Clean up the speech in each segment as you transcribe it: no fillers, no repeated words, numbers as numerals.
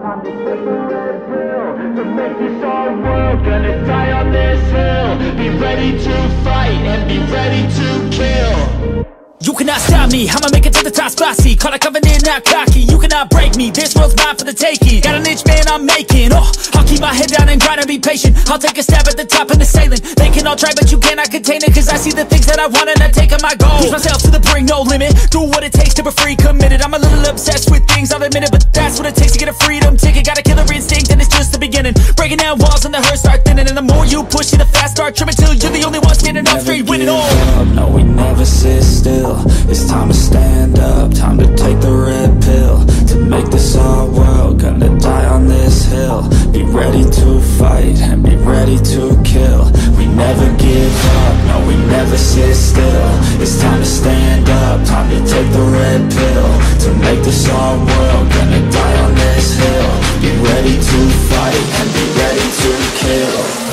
time to take the red pill to make this our world. Gonna die on this hill. Be ready to fight and be ready to kill. You cannot stop me, I'ma make it to the top spicy. Call a covenant, not cocky. You cannot break me, this world's mine for the taking. Got an itch, man, I'm making. I'll keep my head down and grind and be patient. I'll take a stab at the top and the sailing. They can all try, but you cannot contain it. Cause I see the things that I want and I take on my goal. Push myself to the brink, no limit. Do what it takes to be free, committed. I'm a little obsessed with things, I'll admit it. But that's what it takes to get a freedom ticket. Got a killer instinct and it's just the beginning. Breaking down walls and the hurt start thinning. And the more you push it, the fast start trimming. Till you're the only one standing up straight, winning all. No, we never sit still. It's time to stand up, time to take the red pill to make this our world. Gonna die on this hill. Be ready to fight and be ready to kill. We never give up, no, we never sit still. It's time to stand up, time to take the red pill to make this our world. Gonna die on this hill. Be ready to fight and be ready to kill.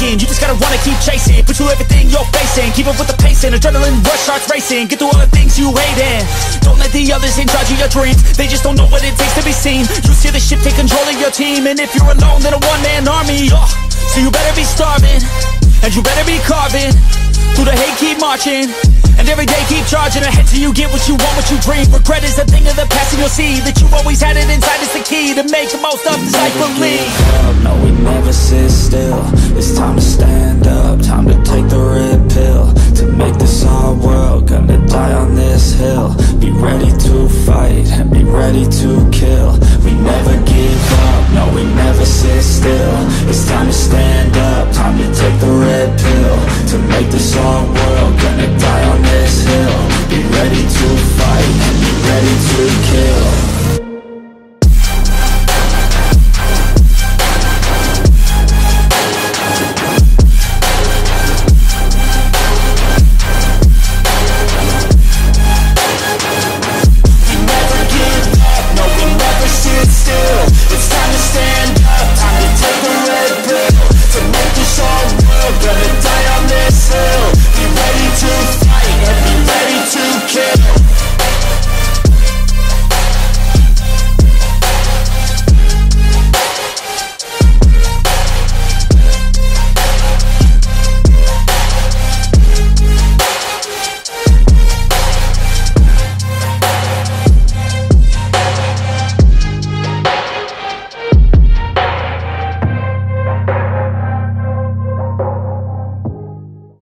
You just gotta wanna keep chasing, put you everything you're facing. Keep up with the pace and adrenaline rush starts racing. Get through all the things you hate and don't let the others in charge of your dreams. They just don't know what it takes to be seen. You see the ship take control of your team. And if you're alone, then a one-man army. So you better be starving, and you better be carving. Through the hate, keep marching, and every day keep charging ahead till you get what you want, what you dream. Regret is a thing of the past, and you'll see that you always had it inside. It's the key to make the most of this life. Believe. No, we never sit still. It's time to stand up, time to take the red pill to make this our world. Gonna die on this hill. Be ready to fight